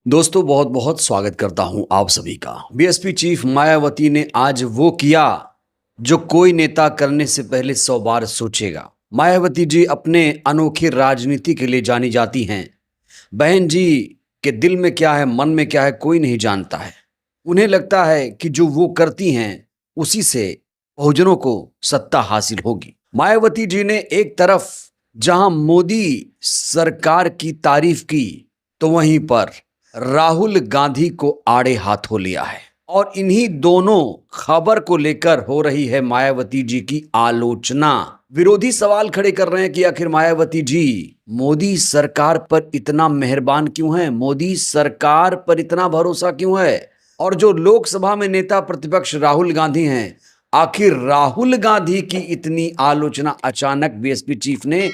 दोस्तों बहुत बहुत स्वागत करता हूं आप सभी का। बीएसपी चीफ मायावती ने आज वो किया जो कोई नेता करने से पहले 100 बार सोचेगा। मायावती जी अपने अनोखी राजनीति के लिए जानी जाती हैं। बहन जी के दिल में क्या है, मन में क्या है, कोई नहीं जानता है। उन्हें लगता है कि जो वो करती हैं उसी से बहुजनों को सत्ता हासिल होगी। मायावती जी ने एक तरफ जहां मोदी सरकार की तारीफ की तो वहीं पर राहुल गांधी को आड़े हाथों लिया है और इन्हीं दोनों खबर को लेकर हो रही है मायावती जी की आलोचना। विरोधी सवाल खड़े कर रहे हैं कि आखिर मायावती जी मोदी सरकार पर इतना मेहरबान क्यों है, मोदी सरकार पर इतना भरोसा क्यों है। और जो लोकसभा में नेता प्रतिपक्ष राहुल गांधी हैं, आखिर राहुल गांधी की इतनी आलोचना अचानक बीएसपी चीफ ने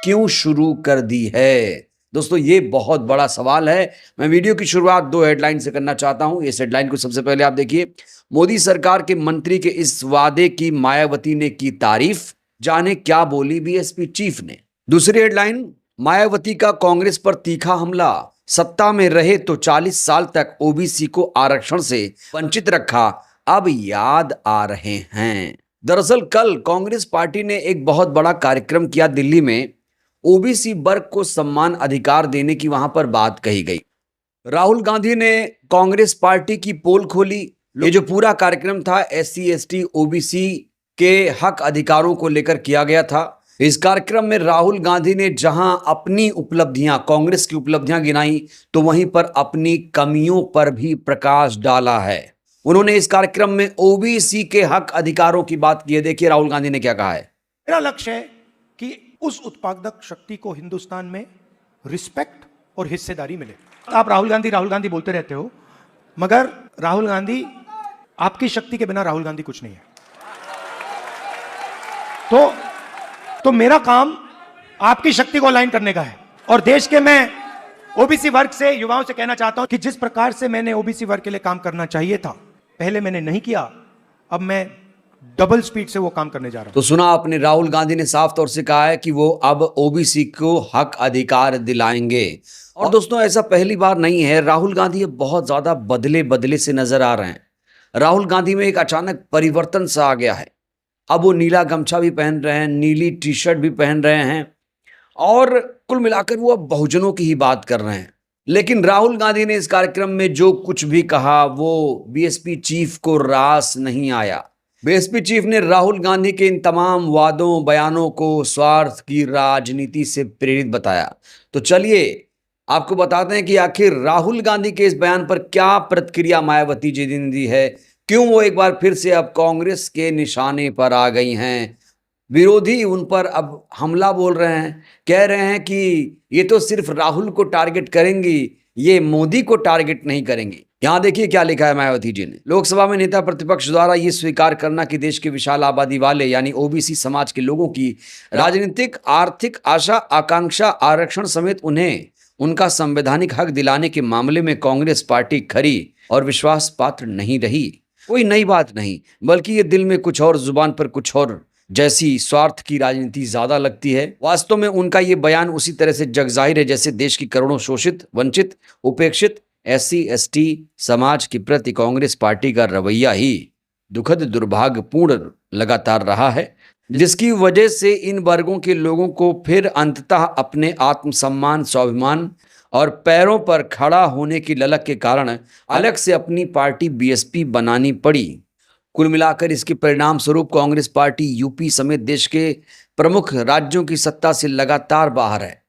क्यों शुरू कर दी है। दोस्तों ये बहुत बड़ा सवाल है। मैं वीडियो की शुरुआत दो हेडलाइन से करना चाहता हूं। इस हेडलाइन को सबसे पहले आप देखिए। मोदी सरकार के मंत्री के इस वादे की मायावती ने की तारीफ, जाने क्या बोली बीएसपी चीफ ने। दूसरी हेडलाइन, मायावती का कांग्रेस पर तीखा हमला, सत्ता में रहे तो 40 साल तक ओबीसी को आरक्षण से वंचित रखा, अब याद आ रहे हैं। दरअसल कल कांग्रेस पार्टी ने एक बहुत बड़ा कार्यक्रम किया दिल्ली में। ओबीसी वर्ग को सम्मान अधिकार देने की वहां पर बात कही गई। राहुल गांधी ने कांग्रेस पार्टी की पोल खोली। ये जो पूरा कार्यक्रम था एससी एसटी ओबीसी के हक अधिकारों को लेकर किया गया था। इस कार्यक्रम में राहुल गांधी ने जहां अपनी उपलब्धियां, कांग्रेस की उपलब्धियां गिनाई, तो वहीं पर अपनी कमियों पर भी प्रकाश डाला है। उन्होंने इस कार्यक्रम में ओबीसी के हक अधिकारों की बात की है। देखिए राहुल गांधी ने क्या कहा है। मेरा लक्ष्य है कि उस उत्पादक शक्ति को हिंदुस्तान में रिस्पेक्ट और हिस्सेदारी मिले। आप राहुल गांधी बोलते रहते हो, मगर राहुल गांधी, आपकी शक्ति के बिना राहुल गांधी कुछ नहीं है। तो मेरा काम आपकी शक्ति को अलाइन करने का है। और देश के मैं ओबीसी वर्ग से, युवाओं से कहना चाहता हूं कि जिस प्रकार से मैंने ओबीसी वर्ग के लिए काम करना चाहिए था, पहले मैंने नहीं किया, अब मैं डबल स्पीड से वो काम करने जा रहा हूं। तो सुना आपने, राहुल गांधी ने साफ तौर से कहा है कि वो अब ओबीसी को हक अधिकार दिलाएंगे। और दोस्तों ऐसा पहली बार नहीं है। राहुल गांधी अब बहुत ज्यादा बदले बदले से नजर आ रहे हैं। राहुल गांधी में एक अचानक परिवर्तन सा आ गया है। अब वो नीला गमछा भी पहन रहे हैं, नीली टी शर्ट भी पहन रहे हैं और कुल मिलाकर वो अब बहुजनों की ही बात कर रहे हैं। लेकिन राहुल गांधी ने इस कार्यक्रम में जो कुछ भी कहा वो बीएसपी चीफ को रास नहीं आया। बीएसपी चीफ ने राहुल गांधी के इन तमाम वादों बयानों को स्वार्थ की राजनीति से प्रेरित बताया। तो चलिए आपको बताते हैं कि आखिर राहुल गांधी के इस बयान पर क्या प्रतिक्रिया मायावती जी ने दी है, क्यों वो एक बार फिर से अब कांग्रेस के निशाने पर आ गई हैं। विरोधी उन पर अब हमला बोल रहे हैं, कह रहे हैं कि ये तो सिर्फ राहुल को टारगेट करेंगी, ये मोदी को टारगेट नहीं करेंगी। यहां देखिए क्या लिखा है मायावती जी ने। लोकसभा में नेता प्रतिपक्ष द्वारा ये स्वीकार करना कि देश के विशाल आबादी वाले यानी ओबीसी समाज के लोगों की राजनीतिक आर्थिक आशा आकांक्षा आरक्षण समेत उन्हें उनका संवैधानिक हक दिलाने के मामले में कांग्रेस पार्टी खरी और विश्वास पात्र नहीं रही, कोई नई बात नहीं, बल्कि ये दिल में कुछ और जुबान पर कुछ और जैसी स्वार्थ की राजनीति ज्यादा लगती है। वास्तव में उनका ये बयान उसी तरह से जगजाहिर है जैसे देश की करोड़ों शोषित, वंचित, उपेक्षित एससी एसटी समाज के प्रति कांग्रेस पार्टी का रवैया ही दुखद दुर्भाग्यपूर्ण लगातार रहा है, जिसकी वजह से इन वर्गों के लोगों को फिर अंततः अपने आत्मसम्मान, स्वाभिमान और पैरों पर खड़ा होने की ललक के कारण अलग से अपनी पार्टी बीएसपी बनानी पड़ी। कुल मिलाकर इसके परिणाम स्वरूप कांग्रेस पार्टी यूपी समेत देश के प्रमुख राज्यों की सत्ता से लगातार बाहर है।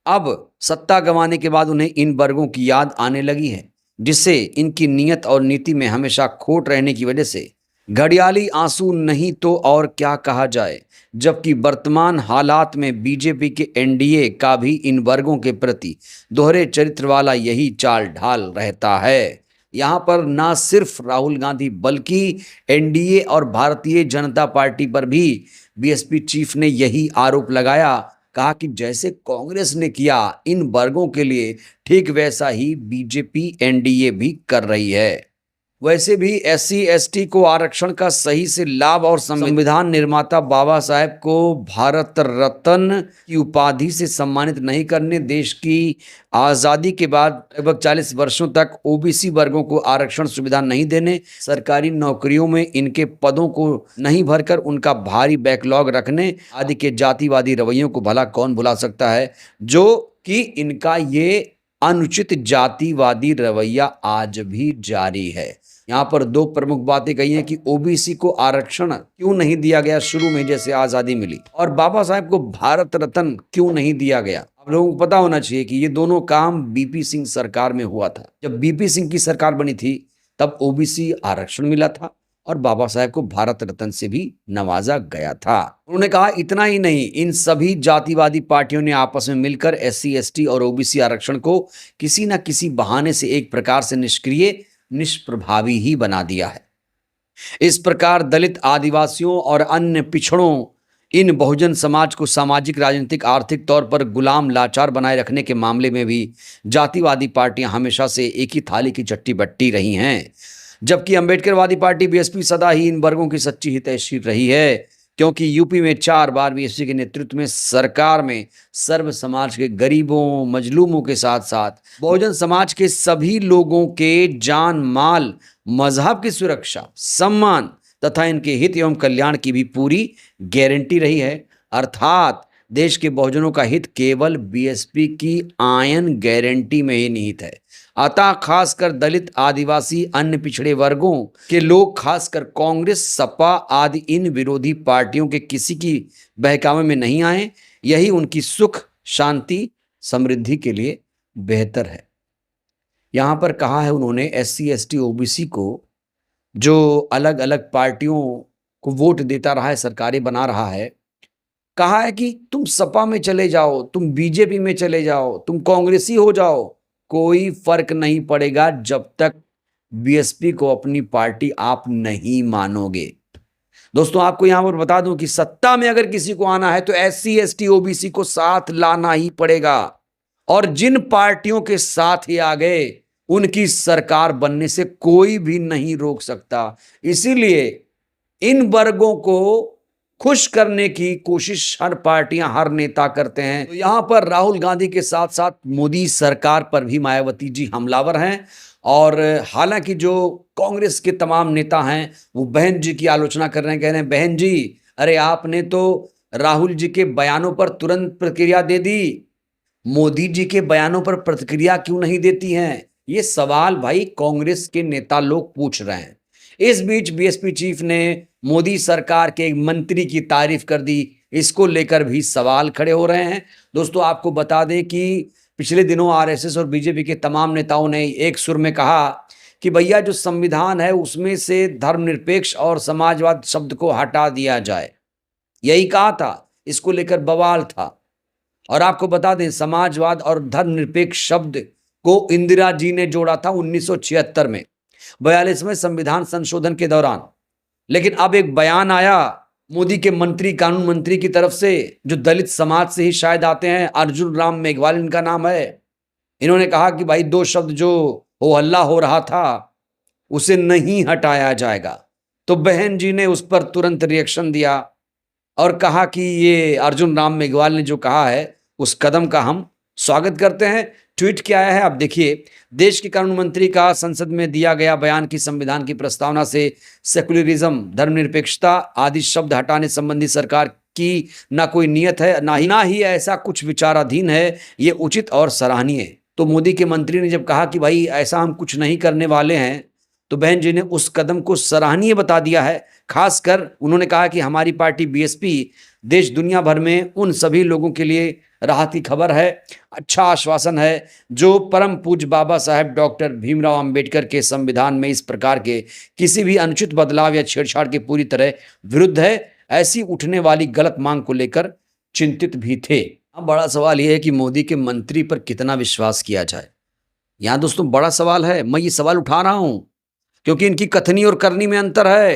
अब सत्ता गंवाने के बाद उन्हें इन वर्गों की याद आने लगी है, जिससे इनकी नीयत और नीति में हमेशा खोट रहने की वजह से घड़ियाली आंसू नहीं तो और क्या कहा जाए। जबकि वर्तमान हालात में बीजेपी के एनडीए का भी इन वर्गों के प्रति दोहरे चरित्र वाला यही चाल ढाल रहता है। यहाँ पर ना सिर्फ राहुल गांधी बल्कि एनडीए और भारतीय जनता पार्टी पर भी बीएसपी चीफ ने यही आरोप लगाया। कहा कि जैसे कांग्रेस ने किया इन वर्गों के लिए, ठीक वैसा ही बीजेपी एनडीए भी कर रही है। वैसे भी SC ST को आरक्षण का सही से लाभ और संविधान निर्माता बाबा साहेब को भारत रत्न की उपाधि से सम्मानित नहीं करने, देश की आज़ादी के बाद लगभग 40 वर्षों तक OBC वर्गों को आरक्षण सुविधा नहीं देने, सरकारी नौकरियों में इनके पदों को नहीं भरकर उनका भारी बैकलॉग रखने आदि के जातिवादी रवैयों को भला कौन भुला सकता है, जो कि इनका ये अनुचित जातिवादी रवैया आज भी जारी है। यहाँ पर दो प्रमुख बातें कही हैं कि OBC को आरक्षण क्यों नहीं दिया गया शुरू में जैसे आज़ादी मिली, और बाबा साहेब को भारत रत्न क्यों नहीं दिया गया। आप लोगों को पता होना चाहिए कि ये दोनों काम BP सिंह सरकार में हुआ था। जब BP सिंह की सरकार बनी थी तब OBC आरक्षण मिला था और बाबा साहेब को भारत रत्न से भी नवाजा गया था। उन्होंने कहा इतना ही नहीं, इन सभी जातिवादी पार्टियों ने आपस में मिलकर SC ST और OBC आरक्षण को किसी न किसी बहाने से एक प्रकार से निष्क्रिय निष्प्रभावी ही बना दिया है। इस प्रकार दलित, आदिवासियों और अन्य पिछड़ों इन बहुजन समाज को सामाजिक, राजनीतिक, आर्थिक तौर पर गुलाम, लाचार बनाए रखने के मामले में भी जातिवादी पार्टियां हमेशा से एक ही थाली की चट्टी बट्टी रही हैं, जबकि अंबेडकरवादी पार्टी BSP सदा ही इन वर्गों की सच्ची हितैषी रही है, क्योंकि यूपी में 4 बार BSP के नेतृत्व में सरकार में सर्व समाज के गरीबों, मजलूमों के साथ साथ बहुजन समाज के सभी लोगों के जान, माल, मजहब की सुरक्षा, सम्मान तथा इनके हित एवं कल्याण की भी पूरी गारंटी रही है। अर्थात देश के बहुजनों का हित केवल BSP की आयन गारंटी में ही निहित है। अतः खासकर दलित, आदिवासी, अन्य पिछड़े वर्गों के लोग, खासकर कांग्रेस, सपा आदि इन विरोधी पार्टियों के किसी की बहकावे में नहीं आए। यही उनकी सुख, शांति, समृद्धि के लिए बेहतर है। यहाँ पर कहा है उन्होंने SC ST OBC को, जो अलग अलग पार्टियों को वोट देता रहा है, सरकारें बना रहा है, कहा है कि तुम सपा में चले जाओ, तुम BJP में चले जाओ, तुम कांग्रेसी हो जाओ, कोई फर्क नहीं पड़ेगा जब तक BSP को अपनी पार्टी आप नहीं मानोगे। दोस्तों आपको यहां पर बता दूं कि सत्ता में अगर किसी को आना है तो SC ST OBC को साथ लाना ही पड़ेगा, और जिन पार्टियों के साथ ही आ गए उनकी सरकार बनने से कोई भी नहीं रोक सकता। इसीलिए इन वर्गों को खुश करने की कोशिश हर पार्टियां, हर नेता करते हैं। तो यहां पर राहुल गांधी के साथ साथ मोदी सरकार पर भी मायावती जी हमलावर हैं, और हालांकि जो कांग्रेस के तमाम नेता हैं वो बहन जी की आलोचना कर रहे हैं, कह रहे हैं बहन जी, अरे आपने तो राहुल जी के बयानों पर तुरंत प्रतिक्रिया दे दी, मोदी जी के बयानों पर प्रतिक्रिया क्यों नहीं देती हैं? ये सवाल भाई कांग्रेस के नेता लोग पूछ रहे हैं। इस बीच BSP चीफ ने मोदी सरकार के एक मंत्री की तारीफ कर दी, इसको लेकर भी सवाल खड़े हो रहे हैं। दोस्तों आपको बता दें कि पिछले दिनों RSS और BJP के तमाम नेताओं ने एक सुर में कहा कि भैया जो संविधान है उसमें से धर्मनिरपेक्ष और समाजवाद शब्द को हटा दिया जाए, यही कहा था, इसको लेकर बवाल था। और आपको बता दें समाजवाद और धर्मनिरपेक्ष शब्द को इंदिरा जी ने जोड़ा था 1976 में 42वें संविधान संशोधन के दौरान। लेकिन अब एक बयान आया मोदी के मंत्री, कानून मंत्री की तरफ से, जो दलित समाज से ही शायद आते हैं, अर्जुन राम मेघवाल इनका नाम है। इन्होंने कहा कि भाई 2 शब्द जो हो हल्ला हो रहा था उसे नहीं हटाया जाएगा। तो बहन जी ने उस पर तुरंत रिएक्शन दिया और कहा कि ये अर्जुन राम मेघवाल ने जो कहा है उस कदम का हम स्वागत करते हैं। ट्वीट किया है, आप देखिए, देश के कानून मंत्री का संसद में दिया गया बयान की संविधान की प्रस्तावना से सेकुलरिज्म, धर्मनिरपेक्षता आदि शब्द हटाने संबंधी सरकार की ना कोई नियत है, ना ही ऐसा कुछ विचाराधीन है। ये उचित और सराहनीय। तो मोदी के मंत्री ने जब कहा कि भाई ऐसा हम कुछ नहीं करने वाले हैं, तो बहन जी ने उस कदम को सराहनीय बता दिया है। खासकर उन्होंने कहा कि हमारी पार्टी BSP देश दुनिया भर में उन सभी लोगों के लिए राहत की खबर है, अच्छा आश्वासन है जो परम पूज्य बाबा साहेब डॉक्टर भीमराव अंबेडकर के संविधान में इस प्रकार के किसी भी अनुचित बदलाव या छेड़छाड़ के पूरी तरह विरुद्ध है। ऐसी उठने वाली गलत मांग को लेकर चिंतित भी थे। अब बड़ा सवाल यह है कि मोदी के मंत्री पर कितना विश्वास किया जाए। यहाँ दोस्तों बड़ा सवाल है, मैं ये सवाल उठा रहा हूं क्योंकि इनकी कथनी और करनी में अंतर है।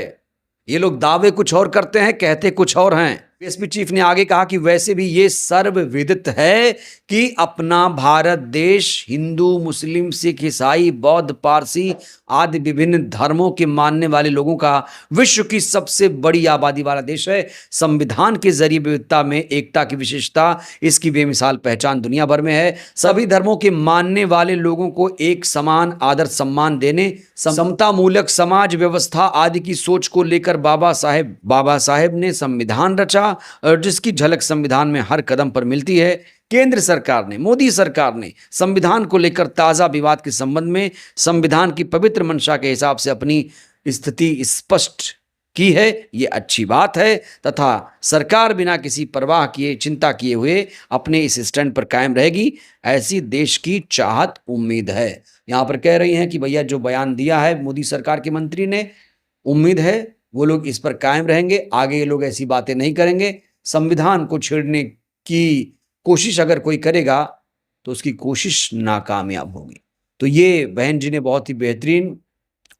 ये लोग दावे कुछ और करते हैं, कहते कुछ और हैं। बीएसपी चीफ ने आगे कहा कि वैसे भी ये सर्वविदित है कि अपना भारत देश हिंदू, मुस्लिम, सिख, ईसाई, बौद्ध, पारसी आदि विभिन्न धर्मों के मानने वाले लोगों का विश्व की सबसे बड़ी आबादी वाला देश है। संविधान के जरिए विविधता में एकता की विशेषता, इसकी बेमिसाल पहचान दुनिया भर में है। सभी धर्मों के मानने वाले लोगों को एक समान आदर सम्मान देने, समता मूलक समाज व्यवस्था आदि की सोच को लेकर बाबा साहेब ने संविधान रचा और जिसकी झलक संविधान में हर कदम पर मिलती है। केंद्र सरकार ने, मोदी सरकार ने संविधान को लेकर ताजा विवाद के संबंध में संविधान की पवित्र मंशा के हिसाब से अपनी स्थिति स्पष्ट की है। ये अच्छी बात है तथा सरकार बिना किसी परवाह किए, चिंता किए हुए अपने इस स्टैंड पर कायम रहेगी, ऐसी देश की चाहत उम्मीद है। यहाँ पर कह रही हैं कि भैया जो बयान दिया है मोदी सरकार के मंत्री ने, उम्मीद है वो लोग इस पर कायम रहेंगे, आगे ये लोग ऐसी बातें नहीं करेंगे। संविधान को छेड़ने की कोशिश अगर कोई करेगा तो उसकी कोशिश नाकामयाब होगी। तो ये बहन जी ने बहुत ही बेहतरीन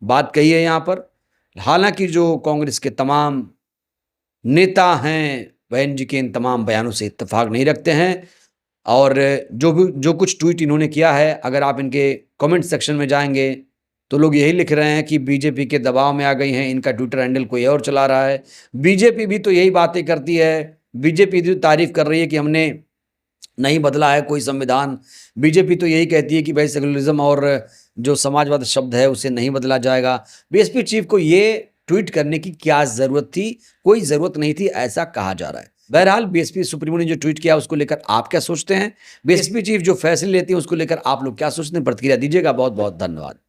बात कही है यहाँ पर। हालांकि जो कांग्रेस के तमाम नेता हैं बहन जी के इन तमाम बयानों से इत्तेफाक नहीं रखते हैं और जो कुछ ट्वीट इन्होंने किया है, अगर आप इनके कमेंट सेक्शन में जाएंगे तो लोग यही लिख रहे हैं कि बीजेपी के दबाव में आ गई हैं, इनका ट्विटर हैंडल कोई और चला रहा है। बीजेपी भी तो यही बातें करती है, बीजेपी तो तारीफ कर रही है कि हमने नहीं बदला है कोई संविधान। बीजेपी तो यही कहती है कि भाई सेकुलरिज्म और जो समाजवाद शब्द है उसे नहीं बदला जाएगा। बीएसपी चीफ को ये ट्वीट करने की क्या जरूरत थी? कोई जरूरत नहीं थी, ऐसा कहा जा रहा है। बहरहाल बीएसपी सुप्रीमो ने जो ट्वीट किया उसको लेकर आप क्या सोचते हैं? बीएसपी चीफ जो फैसले लेती है उसको लेकर आप लोग क्या सोचते हैं? प्रतिक्रिया दीजिएगा। बहुत बहुत धन्यवाद।